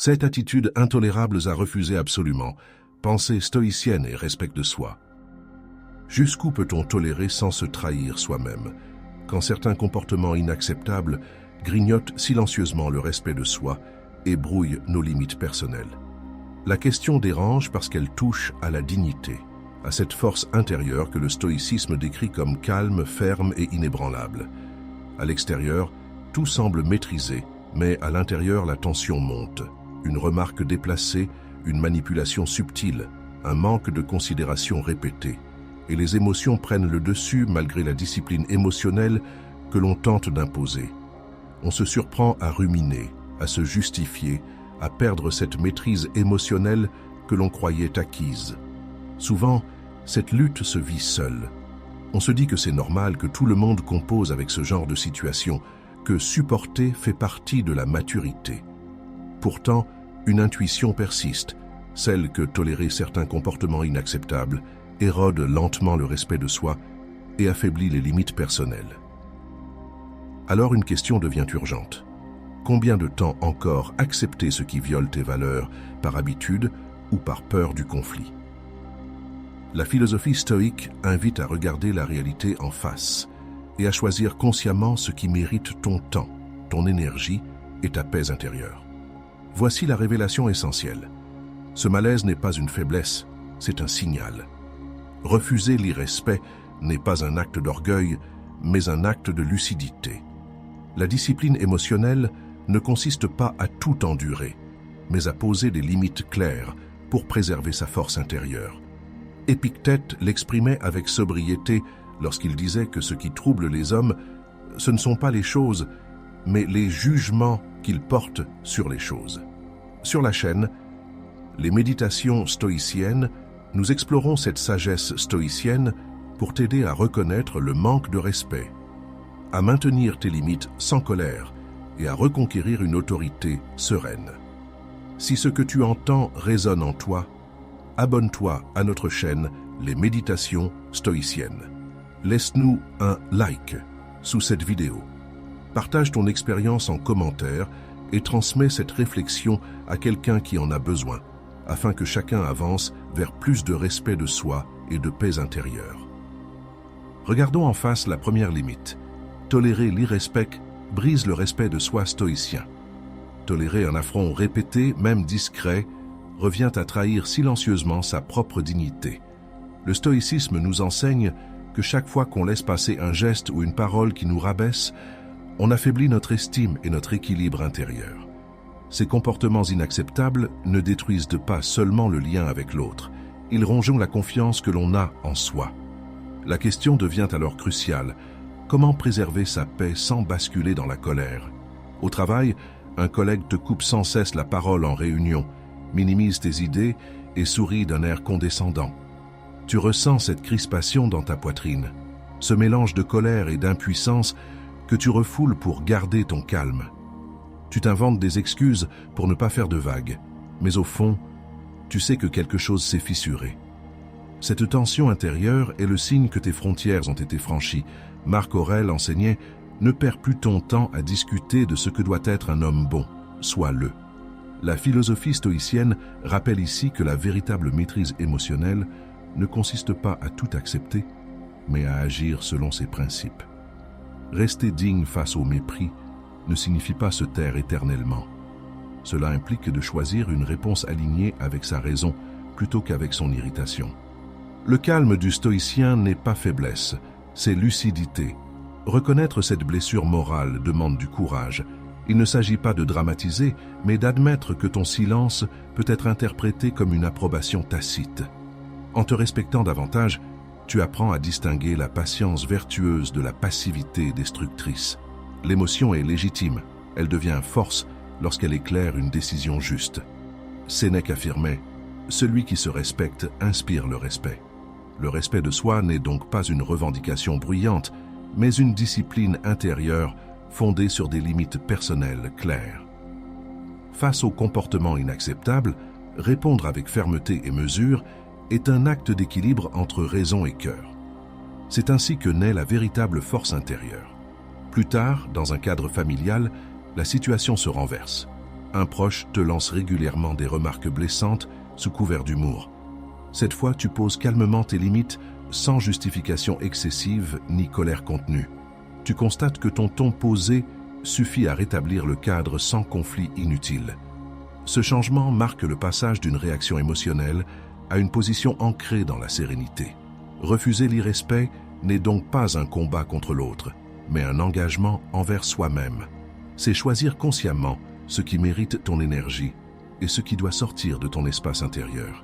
7 attitudes intolérables à refuser absolument. Pensée stoïcienne et respect de soi. Jusqu'où peut-on tolérer sans se trahir soi-même, quand certains comportements inacceptables grignotent silencieusement le respect de soi et brouillent nos limites personnelles? La question dérange parce qu'elle touche à la dignité, à cette force intérieure que le stoïcisme décrit comme calme, ferme et inébranlable. À l'extérieur, tout semble maîtrisé, mais à l'intérieur, la tension monte. Une remarque déplacée, une manipulation subtile, un manque de considération répété. Et les émotions prennent le dessus malgré la discipline émotionnelle que l'on tente d'imposer. On se surprend à ruminer, à se justifier, à perdre cette maîtrise émotionnelle que l'on croyait acquise. Souvent, cette lutte se vit seule. On se dit que c'est normal, que tout le monde compose avec ce genre de situation, que supporter fait partie de la maturité. Pourtant, une intuition persiste, celle que tolérer certains comportements inacceptables érode lentement le respect de soi et affaiblit les limites personnelles. Alors une question devient urgente. Combien de temps encore accepter ce qui viole tes valeurs par habitude ou par peur du conflit? La philosophie stoïque invite à regarder la réalité en face et à choisir consciemment ce qui mérite ton temps, ton énergie et ta paix intérieure. Voici la révélation essentielle. Ce malaise n'est pas une faiblesse, c'est un signal. Refuser l'irrespect n'est pas un acte d'orgueil, mais un acte de lucidité. La discipline émotionnelle ne consiste pas à tout endurer, mais à poser des limites claires pour préserver sa force intérieure. Épictète l'exprimait avec sobriété lorsqu'il disait que ce qui trouble les hommes, ce ne sont pas les choses, mais les jugements qu'ils portent sur les choses. Sur la chaîne, les méditations stoïciennes, nous explorons cette sagesse stoïcienne pour t'aider à reconnaître le manque de respect, à maintenir tes limites sans colère et à reconquérir une autorité sereine. Si ce que tu entends résonne en toi, abonne-toi à notre chaîne Les Méditations Stoïciennes. Laisse-nous un like sous cette vidéo. Partage ton expérience en commentaire et transmets cette réflexion à quelqu'un qui en a besoin, afin que chacun avance vers plus de respect de soi et de paix intérieure. Regardons en face la première limite. Tolérer l'irrespect brise le respect de soi stoïcien. Tolérer un affront répété, même discret, revient à trahir silencieusement sa propre dignité. Le stoïcisme nous enseigne que chaque fois qu'on laisse passer un geste ou une parole qui nous rabaisse, on affaiblit notre estime et notre équilibre intérieur. Ces comportements inacceptables ne détruisent pas seulement le lien avec l'autre, ils rongent la confiance que l'on a en soi. La question devient alors cruciale. Comment préserver sa paix sans basculer dans la colère? Au travail, un collègue te coupe sans cesse la parole en réunion, minimise tes idées et sourit d'un air condescendant. Tu ressens cette crispation dans ta poitrine, ce mélange de colère et d'impuissance que tu refoules pour garder ton calme. Tu t'inventes des excuses pour ne pas faire de vagues, mais au fond, tu sais que quelque chose s'est fissuré. Cette tension intérieure est le signe que tes frontières ont été franchies. Marc Aurèle enseignait « Ne perds plus ton temps à discuter de ce que doit être un homme bon, sois-le ». La philosophie stoïcienne rappelle ici que la véritable maîtrise émotionnelle ne consiste pas à tout accepter, mais à agir selon ses principes. Rester digne face au mépris ne signifie pas se taire éternellement. Cela implique de choisir une réponse alignée avec sa raison plutôt qu'avec son irritation. Le calme du stoïcien n'est pas faiblesse, c'est lucidité. Reconnaître cette blessure morale demande du courage. Il ne s'agit pas de dramatiser, mais d'admettre que ton silence peut être interprété comme une approbation tacite. En te respectant davantage, tu apprends à distinguer la patience vertueuse de la passivité destructrice. L'émotion est légitime, elle devient force lorsqu'elle éclaire une décision juste. Sénèque affirmait « Celui qui se respecte inspire le respect ». Le respect de soi n'est donc pas une revendication bruyante, mais une discipline intérieure fondée sur des limites personnelles claires. Face aux comportements inacceptables, répondre avec fermeté et mesure est un acte d'équilibre entre raison et cœur. C'est ainsi que naît la véritable force intérieure. Plus tard, dans un cadre familial, la situation se renverse. Un proche te lance régulièrement des remarques blessantes sous couvert d'humour. Cette fois, tu poses calmement tes limites sans justification excessive ni colère contenue. Tu constates que ton ton posé suffit à rétablir le cadre sans conflit inutile. Ce changement marque le passage d'une réaction émotionnelle à une position ancrée dans la sérénité. Refuser l'irrespect n'est donc pas un combat contre l'autre, mais un engagement envers soi-même. C'est choisir consciemment ce qui mérite ton énergie et ce qui doit sortir de ton espace intérieur.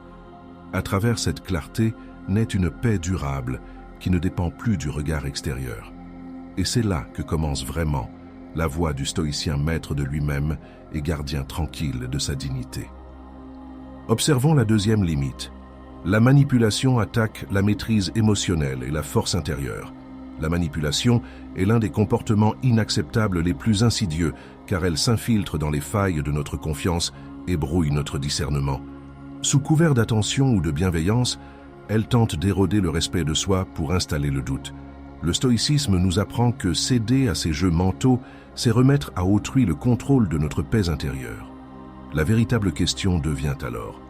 À travers cette clarté naît une paix durable qui ne dépend plus du regard extérieur. Et c'est là que commence vraiment la voie du stoïcien maître de lui-même et gardien tranquille de sa dignité. Observons la deuxième limite. La manipulation attaque la maîtrise émotionnelle et la force intérieure. La manipulation est l'un des comportements inacceptables les plus insidieux car elle s'infiltre dans les failles de notre confiance et brouille notre discernement. Sous couvert d'attention ou de bienveillance, elle tente d'éroder le respect de soi pour installer le doute. Le stoïcisme nous apprend que céder à ces jeux mentaux, c'est remettre à autrui le contrôle de notre paix intérieure. La véritable question devient alors,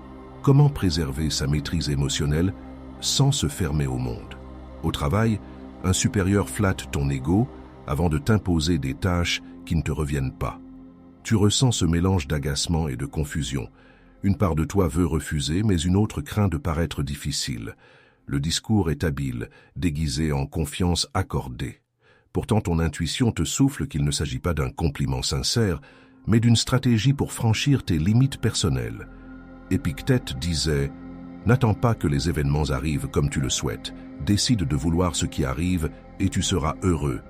comment préserver sa maîtrise émotionnelle sans se fermer au monde? Au travail, un supérieur flatte ton ego avant de t'imposer des tâches qui ne te reviennent pas. Tu ressens ce mélange d'agacement et de confusion. Une part de toi veut refuser, mais une autre craint de paraître difficile. Le discours est habile, déguisé en confiance accordée. Pourtant, ton intuition te souffle qu'il ne s'agit pas d'un compliment sincère, mais d'une stratégie pour franchir tes limites personnelles. Épictète disait « N'attends pas que les événements arrivent comme tu le souhaites. Décide de vouloir ce qui arrive et tu seras heureux. »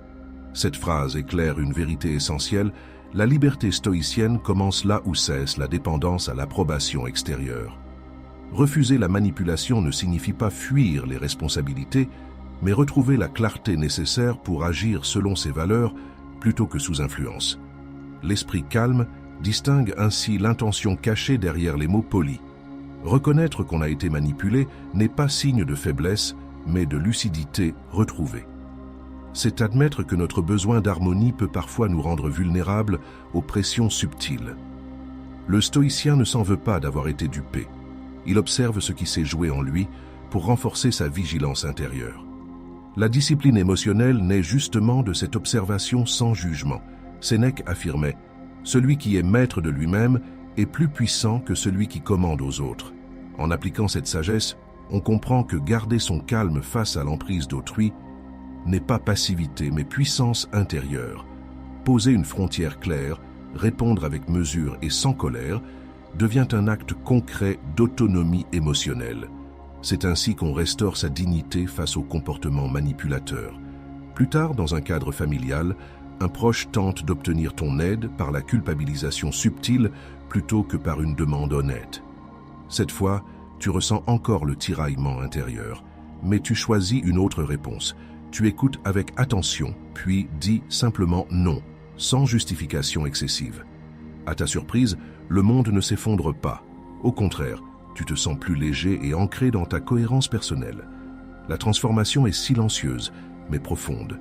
Cette phrase éclaire une vérité essentielle. La liberté stoïcienne commence là où cesse la dépendance à l'approbation extérieure. Refuser la manipulation ne signifie pas fuir les responsabilités, mais retrouver la clarté nécessaire pour agir selon ses valeurs plutôt que sous influence. L'esprit calme distingue ainsi l'intention cachée derrière les mots polis. Reconnaître qu'on a été manipulé n'est pas signe de faiblesse, mais de lucidité retrouvée. C'est admettre que notre besoin d'harmonie peut parfois nous rendre vulnérables aux pressions subtiles. Le stoïcien ne s'en veut pas d'avoir été dupé. Il observe ce qui s'est joué en lui pour renforcer sa vigilance intérieure. La discipline émotionnelle naît justement de cette observation sans jugement. Sénèque affirmait « Celui qui est maître de lui-même est plus puissant que celui qui commande aux autres ». En appliquant cette sagesse, on comprend que garder son calme face à l'emprise d'autrui n'est pas passivité mais puissance intérieure. Poser une frontière claire, répondre avec mesure et sans colère, devient un acte concret d'autonomie émotionnelle. C'est ainsi qu'on restaure sa dignité face au comportement manipulateur. Plus tard, dans un cadre familial, un proche tente d'obtenir ton aide par la culpabilisation subtile plutôt que par une demande honnête. Cette fois, tu ressens encore le tiraillement intérieur, mais tu choisis une autre réponse. Tu écoutes avec attention, puis dis simplement non, sans justification excessive. À ta surprise, le monde ne s'effondre pas. Au contraire, tu te sens plus léger et ancré dans ta cohérence personnelle. La transformation est silencieuse, mais profonde.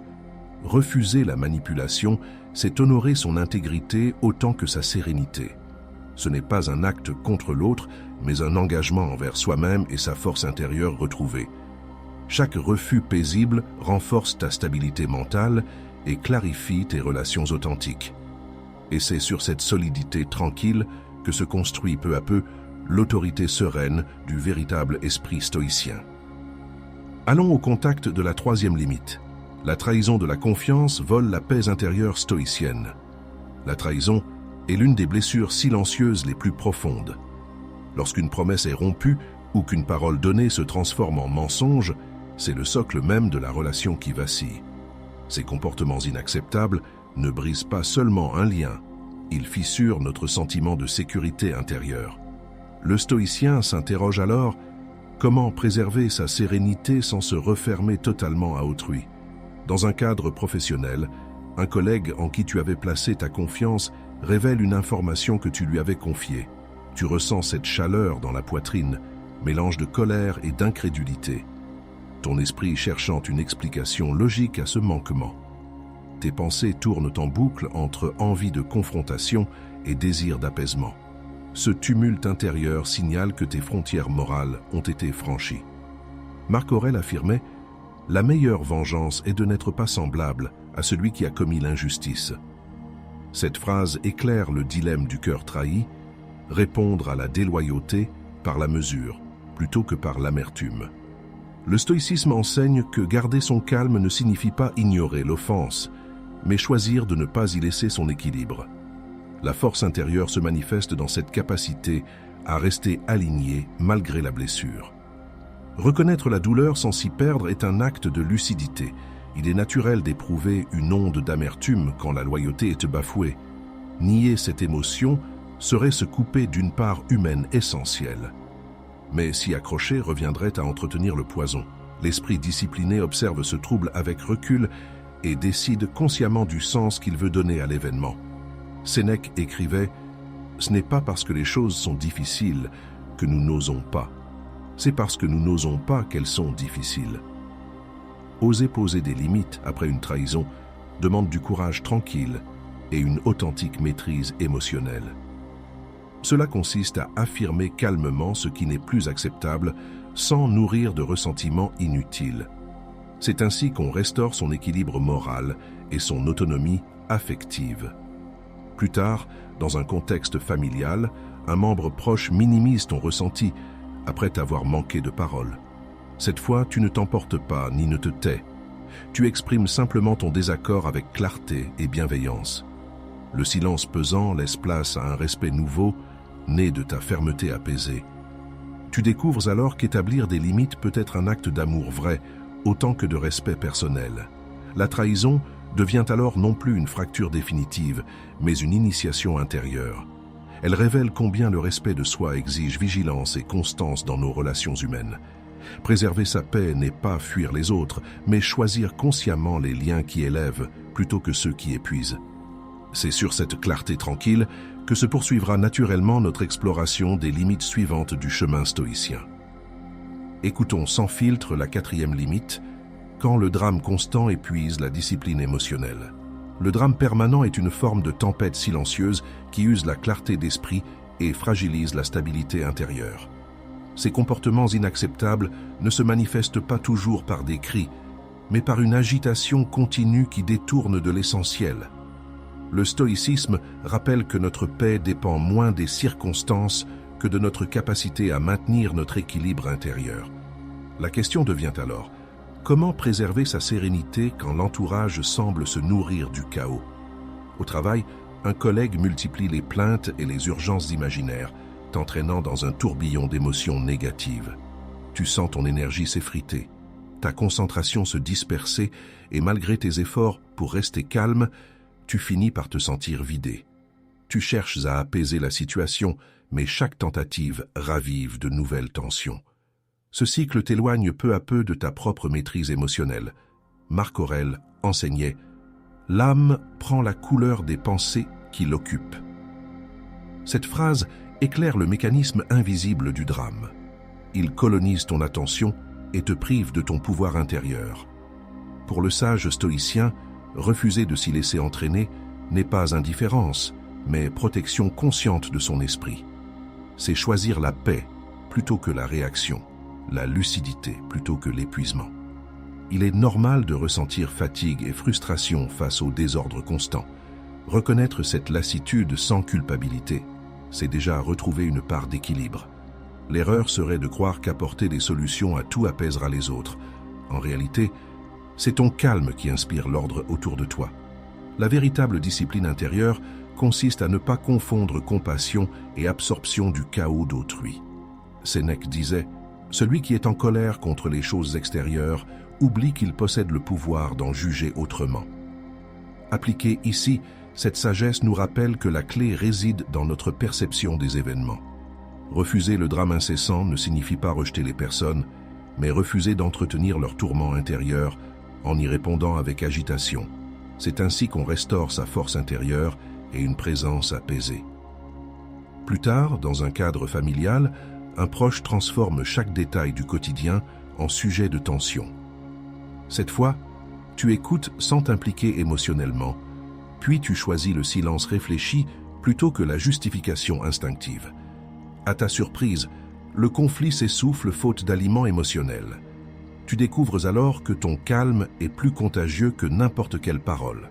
Refuser la manipulation, c'est honorer son intégrité autant que sa sérénité. Ce n'est pas un acte contre l'autre, mais un engagement envers soi-même et sa force intérieure retrouvée. Chaque refus paisible renforce ta stabilité mentale et clarifie tes relations authentiques. Et c'est sur cette solidité tranquille que se construit peu à peu l'autorité sereine du véritable esprit stoïcien. Allons au contact de la troisième limite. La trahison de la confiance vole la paix intérieure stoïcienne. La trahison est l'une des blessures silencieuses les plus profondes. Lorsqu'une promesse est rompue ou qu'une parole donnée se transforme en mensonge, c'est le socle même de la relation qui vacille. Ces comportements inacceptables ne brisent pas seulement un lien, ils fissurent notre sentiment de sécurité intérieure. Le stoïcien s'interroge alors comment préserver sa sérénité sans se refermer totalement à autrui. Dans un cadre professionnel, un collègue en qui tu avais placé ta confiance révèle une information que tu lui avais confiée. Tu ressens cette chaleur dans la poitrine, mélange de colère et d'incrédulité. Ton esprit cherchant une explication logique à ce manquement. Tes pensées tournent en boucle entre envie de confrontation et désir d'apaisement. Ce tumulte intérieur signale que tes frontières morales ont été franchies. Marc Aurèle affirmait « La meilleure vengeance est de n'être pas semblable à celui qui a commis l'injustice ». Cette phrase éclaire le dilemme du cœur trahi, répondre à la déloyauté par la mesure plutôt que par l'amertume. Le stoïcisme enseigne que garder son calme ne signifie pas ignorer l'offense, mais choisir de ne pas y laisser son équilibre. La force intérieure se manifeste dans cette capacité à rester aligné malgré la blessure. Reconnaître la douleur sans s'y perdre est un acte de lucidité. Il est naturel d'éprouver une onde d'amertume quand la loyauté est bafouée. Nier cette émotion serait se couper d'une part humaine essentielle. Mais s'y accrocher reviendrait à entretenir le poison. L'esprit discipliné observe ce trouble avec recul et décide consciemment du sens qu'il veut donner à l'événement. Sénèque écrivait « Ce n'est pas parce que les choses sont difficiles que nous n'osons pas. C'est parce que nous n'osons pas qu'elles sont difficiles. » Oser poser des limites après une trahison demande du courage tranquille et une authentique maîtrise émotionnelle. Cela consiste à affirmer calmement ce qui n'est plus acceptable sans nourrir de ressentiments inutiles. C'est ainsi qu'on restaure son équilibre moral et son autonomie affective. Plus tard, dans un contexte familial, un membre proche minimise ton ressenti après t'avoir manqué de parole. Cette fois, tu ne t'emportes pas ni ne te tais. Tu exprimes simplement ton désaccord avec clarté et bienveillance. Le silence pesant laisse place à un respect nouveau, né de ta fermeté apaisée. Tu découvres alors qu'établir des limites peut être un acte d'amour vrai, autant que de respect personnel. La trahison devient alors non plus une fracture définitive, mais une initiation intérieure. Elle révèle combien le respect de soi exige vigilance et constance dans nos relations humaines. Préserver sa paix n'est pas fuir les autres, mais choisir consciemment les liens qui élèvent plutôt que ceux qui épuisent. C'est sur cette clarté tranquille que se poursuivra naturellement notre exploration des limites suivantes du chemin stoïcien. Écoutons sans filtre la 4e limite, quand le drame constant épuise la discipline émotionnelle. Le drame permanent est une forme de tempête silencieuse qui use la clarté d'esprit et fragilise la stabilité intérieure. Ces comportements inacceptables ne se manifestent pas toujours par des cris, mais par une agitation continue qui détourne de l'essentiel. Le stoïcisme rappelle que notre paix dépend moins des circonstances que de notre capacité à maintenir notre équilibre intérieur. La question devient alors, comment préserver sa sérénité quand l'entourage semble se nourrir du chaos? Au travail, un collègue multiplie les plaintes et les urgences imaginaires, t'entraînant dans un tourbillon d'émotions négatives. Tu sens ton énergie s'effriter, ta concentration se disperser et malgré tes efforts pour rester calme, tu finis par te sentir vidé. Tu cherches à apaiser la situation, mais chaque tentative ravive de nouvelles tensions. Ce cycle t'éloigne peu à peu de ta propre maîtrise émotionnelle. Marc Aurèle enseignait « L'âme prend la couleur des pensées qui l'occupent ». Cette phrase éclaire le mécanisme invisible du drame. Il colonise ton attention et te prive de ton pouvoir intérieur. Pour le sage stoïcien, refuser de s'y laisser entraîner n'est pas indifférence, mais protection consciente de son esprit. C'est choisir la paix plutôt que la réaction, la lucidité plutôt que l'épuisement. Il est normal de ressentir fatigue et frustration face au désordre constant. Reconnaître cette lassitude sans culpabilité, c'est déjà retrouver une part d'équilibre. L'erreur serait de croire qu'apporter des solutions à tout apaisera les autres. En réalité, c'est ton calme qui inspire l'ordre autour de toi. La véritable discipline intérieure consiste à ne pas confondre compassion et absorption du chaos d'autrui. Sénèque disait « Celui qui est en colère contre les choses extérieures oublie qu'il possède le pouvoir d'en juger autrement. » Appliquée ici, cette sagesse nous rappelle que la clé réside dans notre perception des événements. Refuser le drame incessant ne signifie pas rejeter les personnes, mais refuser d'entretenir leur tourment intérieur en y répondant avec agitation. C'est ainsi qu'on restaure sa force intérieure et une présence apaisée. Plus tard, dans un cadre familial, un proche transforme chaque détail du quotidien en sujet de tension. Cette fois, tu écoutes sans t'impliquer émotionnellement, puis tu choisis le silence réfléchi plutôt que la justification instinctive. À ta surprise, le conflit s'essouffle faute d'aliments émotionnels. Tu découvres alors que ton calme est plus contagieux que n'importe quelle parole.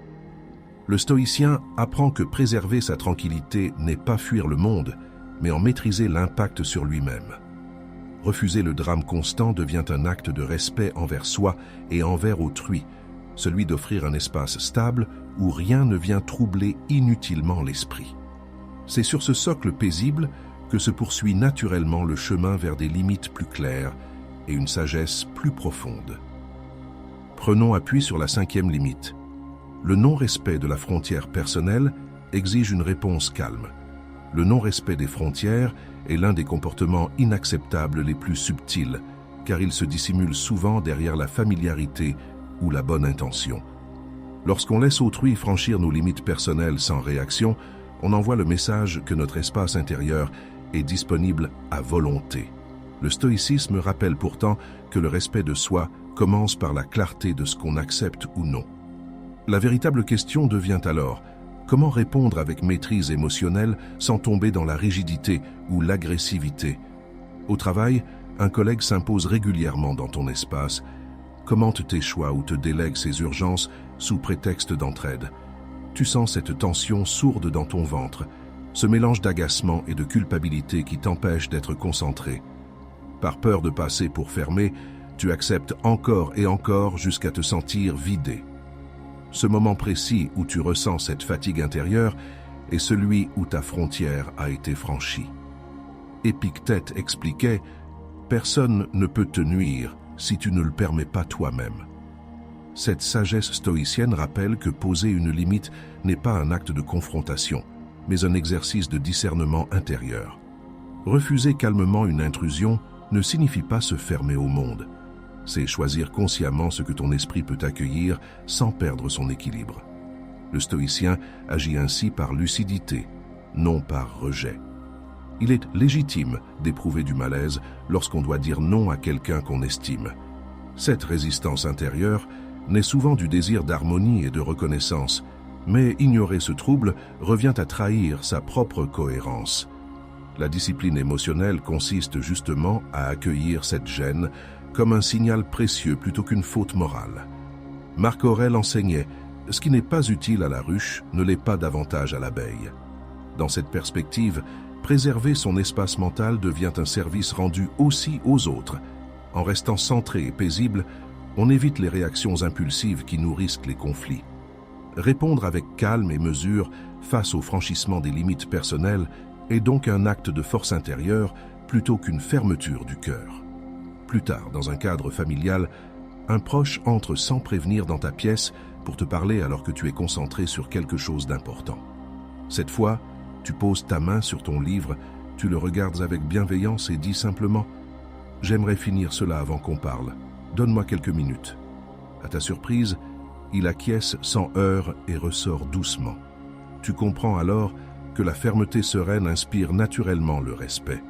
Le stoïcien apprend que préserver sa tranquillité n'est pas fuir le monde, mais en maîtriser l'impact sur lui-même. Refuser le drame constant devient un acte de respect envers soi et envers autrui, celui d'offrir un espace stable où rien ne vient troubler inutilement l'esprit. C'est sur ce socle paisible que se poursuit naturellement le chemin vers des limites plus claires et une sagesse plus profonde. Prenons appui sur la 5e limite. Le non-respect de la frontière personnelle exige une réponse calme. Le non-respect des frontières est l'un des comportements inacceptables les plus subtils, car il se dissimule souvent derrière la familiarité ou la bonne intention. Lorsqu'on laisse autrui franchir nos limites personnelles sans réaction, on envoie le message que notre espace intérieur est disponible à volonté. Le stoïcisme rappelle pourtant que le respect de soi commence par la clarté de ce qu'on accepte ou non. La véritable question devient alors: comment répondre avec maîtrise émotionnelle sans tomber dans la rigidité ou l'agressivité? Au travail, un collègue s'impose régulièrement dans ton espace, commente tes choix ou te délègue ses urgences sous prétexte d'entraide. Tu sens cette tension sourde dans ton ventre, ce mélange d'agacement et de culpabilité qui t'empêche d'être concentré. Par peur de passer pour fermé, tu acceptes encore et encore jusqu'à te sentir vidé. Ce moment précis où tu ressens cette fatigue intérieure est celui où ta frontière a été franchie. Épictète expliquait « Personne ne peut te nuire si tu ne le permets pas toi-même ». Cette sagesse stoïcienne rappelle que poser une limite n'est pas un acte de confrontation, mais un exercice de discernement intérieur. Refuser calmement une intrusion ne signifie pas se fermer au monde. C'est choisir consciemment ce que ton esprit peut accueillir sans perdre son équilibre. Le stoïcien agit ainsi par lucidité, non par rejet. Il est légitime d'éprouver du malaise lorsqu'on doit dire non à quelqu'un qu'on estime. Cette résistance intérieure naît souvent du désir d'harmonie et de reconnaissance, mais ignorer ce trouble revient à trahir sa propre cohérence. La discipline émotionnelle consiste justement à accueillir cette gêne comme un signal précieux plutôt qu'une faute morale. Marc Aurèle enseignait « Ce qui n'est pas utile à la ruche ne l'est pas davantage à l'abeille ». Dans cette perspective, préserver son espace mental devient un service rendu aussi aux autres. En restant centré et paisible, on évite les réactions impulsives qui nourrissent les conflits. Répondre avec calme et mesure face au franchissement des limites personnelles est donc un acte de force intérieure plutôt qu'une fermeture du cœur. Plus tard, dans un cadre familial, un proche entre sans prévenir dans ta pièce pour te parler alors que tu es concentré sur quelque chose d'important. Cette fois, tu poses ta main sur ton livre, tu le regardes avec bienveillance et dis simplement « J'aimerais finir cela avant qu'on parle. Donne-moi quelques minutes. » À ta surprise, il acquiesce sans heurts et ressort doucement. Tu comprends alors que la fermeté sereine inspire naturellement le respect.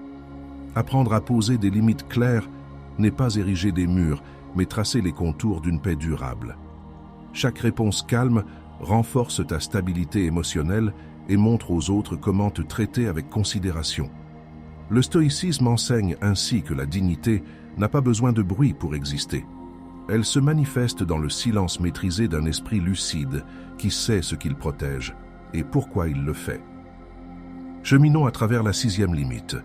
Apprendre à poser des limites claires n'est pas ériger des murs, mais tracer les contours d'une paix durable. Chaque réponse calme renforce ta stabilité émotionnelle et montre aux autres comment te traiter avec considération. Le stoïcisme enseigne ainsi que la dignité n'a pas besoin de bruit pour exister. Elle se manifeste dans le silence maîtrisé d'un esprit lucide qui sait ce qu'il protège et pourquoi il le fait. Cheminons à travers la 6e limite.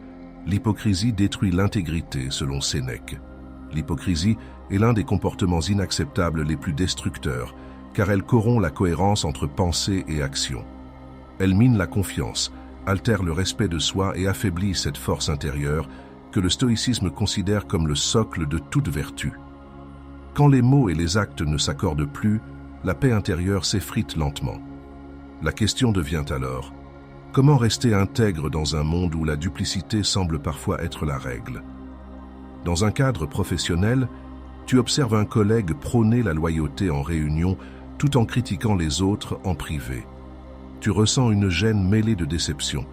L'hypocrisie détruit l'intégrité selon Sénèque. L'hypocrisie est l'un des comportements inacceptables les plus destructeurs, car elle corrompt la cohérence entre pensée et action. Elle mine la confiance, altère le respect de soi et affaiblit cette force intérieure que le stoïcisme considère comme le socle de toute vertu. Quand les mots et les actes ne s'accordent plus, la paix intérieure s'effrite lentement. La question devient alors: comment rester intègre dans un monde où la duplicité semble parfois être la règle? Dans un cadre professionnel, tu observes un collègue prôner la loyauté en réunion tout en critiquant les autres en privé. Tu ressens une gêne mêlée de déception.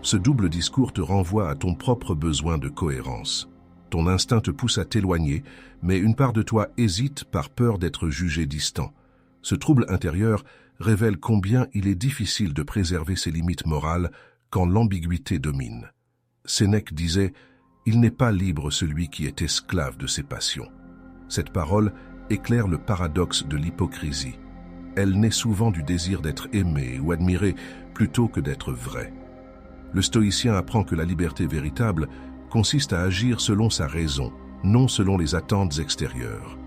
Ce double discours te renvoie à ton propre besoin de cohérence. Ton instinct te pousse à t'éloigner, mais une part de toi hésite par peur d'être jugé distant. Ce trouble intérieur révèle combien il est difficile de préserver ses limites morales quand l'ambiguïté domine. Sénèque disait « Il n'est pas libre celui qui est esclave de ses passions ». Cette parole éclaire le paradoxe de l'hypocrisie. Elle naît souvent du désir d'être aimé ou admiré plutôt que d'être vrai. Le stoïcien apprend que la liberté véritable consiste à agir selon sa raison, non selon les attentes extérieures.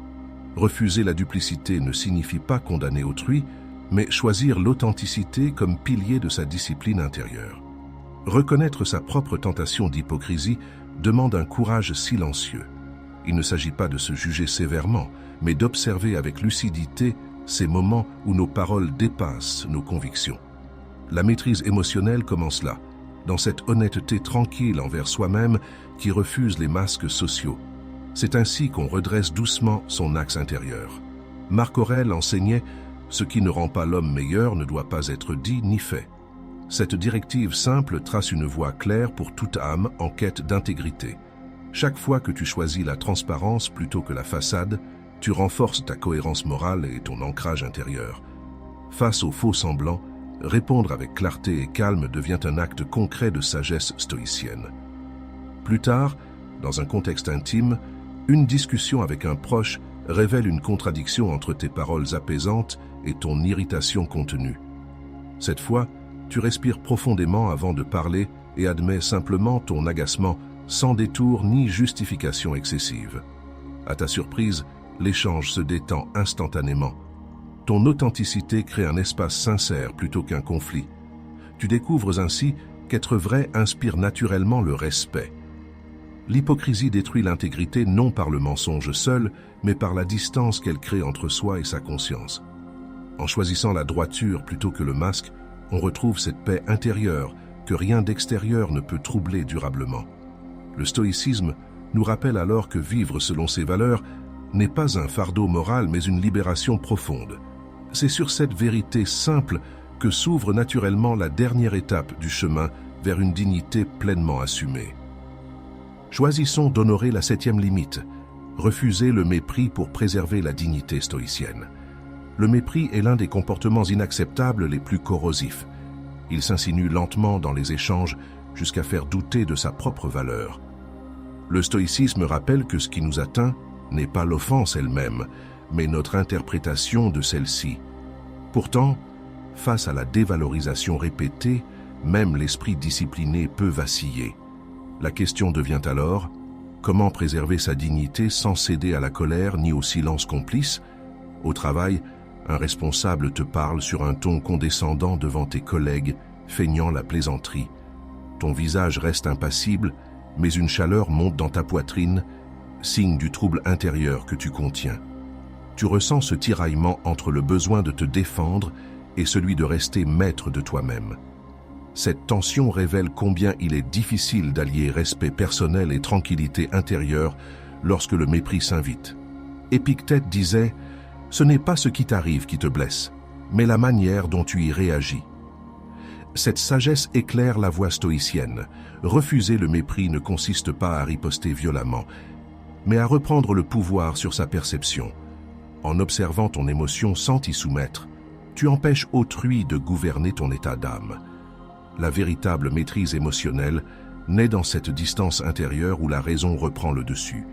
Refuser la duplicité ne signifie pas condamner autrui, mais choisir l'authenticité comme pilier de sa discipline intérieure. Reconnaître sa propre tentation d'hypocrisie demande un courage silencieux. Il ne s'agit pas de se juger sévèrement, mais d'observer avec lucidité ces moments où nos paroles dépassent nos convictions. La maîtrise émotionnelle commence là, dans cette honnêteté tranquille envers soi-même qui refuse les masques sociaux. C'est ainsi qu'on redresse doucement son axe intérieur. Marc Aurèle enseignait « Ce qui ne rend pas l'homme meilleur ne doit pas être dit ni fait ». Cette directive simple trace une voie claire pour toute âme en quête d'intégrité. Chaque fois que tu choisis la transparence plutôt que la façade, tu renforces ta cohérence morale et ton ancrage intérieur. Face aux faux semblants, répondre avec clarté et calme devient un acte concret de sagesse stoïcienne. Plus tard, dans un contexte intime, une discussion avec un proche révèle une contradiction entre tes paroles apaisantes et ton irritation contenue. Cette fois, tu respires profondément avant de parler et admets simplement ton agacement sans détour ni justification excessive. À ta surprise, l'échange se détend instantanément. Ton authenticité crée un espace sincère plutôt qu'un conflit. Tu découvres ainsi qu'être vrai inspire naturellement le respect. L'hypocrisie détruit l'intégrité non par le mensonge seul, mais par la distance qu'elle crée entre soi et sa conscience. En choisissant la droiture plutôt que le masque, on retrouve cette paix intérieure que rien d'extérieur ne peut troubler durablement. Le stoïcisme nous rappelle alors que vivre selon ses valeurs n'est pas un fardeau moral mais une libération profonde. C'est sur cette vérité simple que s'ouvre naturellement la dernière étape du chemin vers une dignité pleinement assumée. Choisissons d'honorer la 7e limite, refuser le mépris pour préserver la dignité stoïcienne. Le mépris est l'un des comportements inacceptables les plus corrosifs. Il s'insinue lentement dans les échanges jusqu'à faire douter de sa propre valeur. Le stoïcisme rappelle que ce qui nous atteint n'est pas l'offense elle-même, mais notre interprétation de celle-ci. Pourtant, face à la dévalorisation répétée, même l'esprit discipliné peut vaciller. La question devient alors, comment préserver sa dignité sans céder à la colère ni au silence complice? Au travail, un responsable te parle sur un ton condescendant devant tes collègues, feignant la plaisanterie. Ton visage reste impassible, mais une chaleur monte dans ta poitrine, signe du trouble intérieur que tu contiens. Tu ressens ce tiraillement entre le besoin de te défendre et celui de rester maître de toi-même. Cette tension révèle combien il est difficile d'allier respect personnel et tranquillité intérieure lorsque le mépris s'invite. Épictète disait « Ce n'est pas ce qui t'arrive qui te blesse, mais la manière dont tu y réagis. » Cette sagesse éclaire la voie stoïcienne. Refuser le mépris ne consiste pas à riposter violemment, mais à reprendre le pouvoir sur sa perception. En observant ton émotion sans t'y soumettre, tu empêches autrui de gouverner ton état d'âme. La véritable maîtrise émotionnelle naît dans cette distance intérieure où la raison reprend le dessus.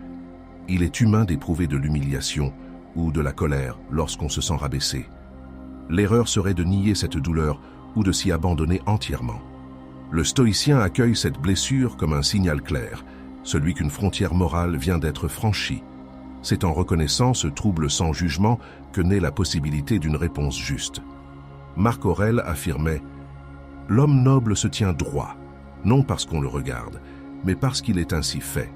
Il est humain d'éprouver de l'humiliation ou de la colère lorsqu'on se sent rabaissé. L'erreur serait de nier cette douleur ou de s'y abandonner entièrement. Le stoïcien accueille cette blessure comme un signal clair, celui qu'une frontière morale vient d'être franchie. C'est en reconnaissant ce trouble sans jugement que naît la possibilité d'une réponse juste. Marc Aurèle affirmait « L'homme noble se tient droit, non parce qu'on le regarde, mais parce qu'il est ainsi fait. »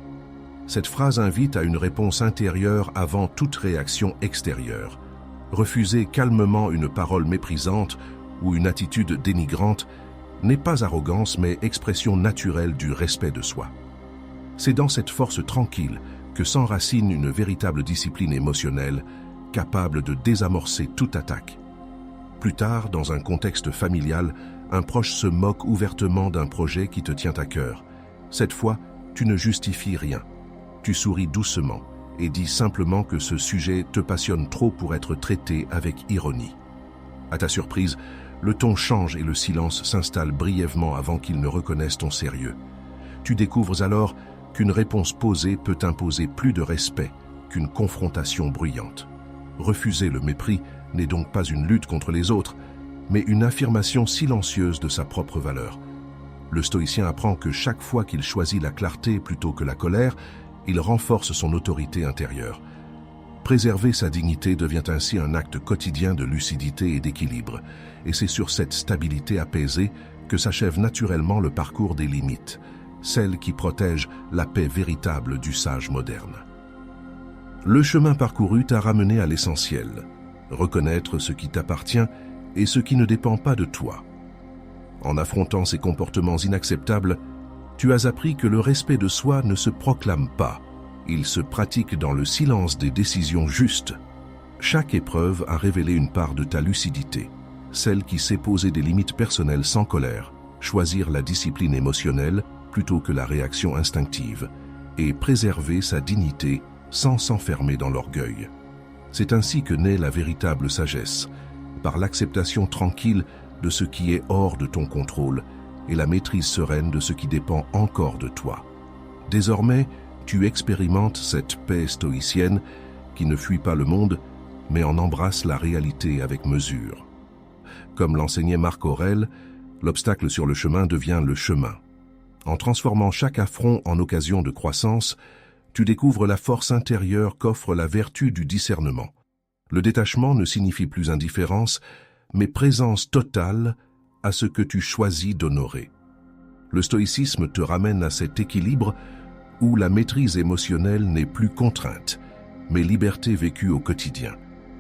Cette phrase invite à une réponse intérieure avant toute réaction extérieure. Refuser calmement une parole méprisante ou une attitude dénigrante n'est pas arrogance mais expression naturelle du respect de soi. C'est dans cette force tranquille que s'enracine une véritable discipline émotionnelle capable de désamorcer toute attaque. Plus tard, dans un contexte familial, un proche se moque ouvertement d'un projet qui te tient à cœur. Cette fois, tu ne justifies rien. Tu souris doucement et dis simplement que ce sujet te passionne trop pour être traité avec ironie. À ta surprise, le ton change et le silence s'installe brièvement avant qu'ils ne reconnaissent ton sérieux. Tu découvres alors qu'une réponse posée peut imposer plus de respect qu'une confrontation bruyante. Refuser le mépris n'est donc pas une lutte contre les autres, mais une affirmation silencieuse de sa propre valeur. Le stoïcien apprend que chaque fois qu'il choisit la clarté plutôt que la colère, il renforce son autorité intérieure. Préserver sa dignité devient ainsi un acte quotidien de lucidité et d'équilibre, et c'est sur cette stabilité apaisée que s'achève naturellement le parcours des limites, celle qui protège la paix véritable du sage moderne. Le chemin parcouru t'a ramené à l'essentiel, reconnaître ce qui t'appartient et ce qui ne dépend pas de toi. En affrontant ces comportements inacceptables, tu as appris que le respect de soi ne se proclame pas, il se pratique dans le silence des décisions justes. Chaque épreuve a révélé une part de ta lucidité, celle qui sait poser des limites personnelles sans colère, choisir la discipline émotionnelle plutôt que la réaction instinctive, et préserver sa dignité sans s'enfermer dans l'orgueil. C'est ainsi que naît la véritable sagesse, par l'acceptation tranquille de ce qui est hors de ton contrôle et la maîtrise sereine de ce qui dépend encore de toi. Désormais, tu expérimentes cette paix stoïcienne qui ne fuit pas le monde, mais en embrasse la réalité avec mesure. Comme l'enseignait Marc Aurèle, l'obstacle sur le chemin devient le chemin. En transformant chaque affront en occasion de croissance, tu découvres la force intérieure qu'offre la vertu du discernement. Le détachement ne signifie plus indifférence, mais présence totale à ce que tu choisis d'honorer. Le stoïcisme te ramène à cet équilibre où la maîtrise émotionnelle n'est plus contrainte, mais liberté vécue au quotidien.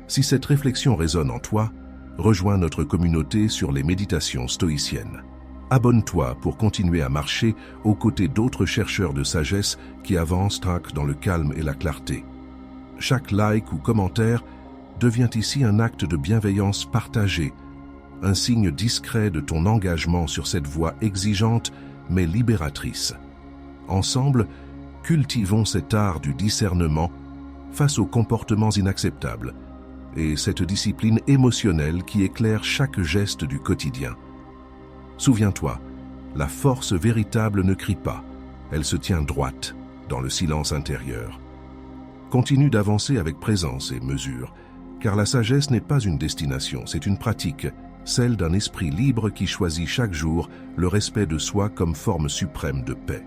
Si cette réflexion résonne en toi, rejoins notre communauté sur les méditations stoïciennes. Abonne-toi pour continuer à marcher aux côtés d'autres chercheurs de sagesse qui avancent dans le calme et la clarté. Chaque like ou commentaire devient ici un acte de bienveillance partagée, un signe discret de ton engagement sur cette voie exigeante mais libératrice. Ensemble, cultivons cet art du discernement face aux comportements inacceptables et cette discipline émotionnelle qui éclaire chaque geste du quotidien. Souviens-toi, la force véritable ne crie pas, elle se tient droite dans le silence intérieur. Continue d'avancer avec présence et mesure, car la sagesse n'est pas une destination, c'est une pratique, celle d'un esprit libre qui choisit chaque jour le respect de soi comme forme suprême de paix.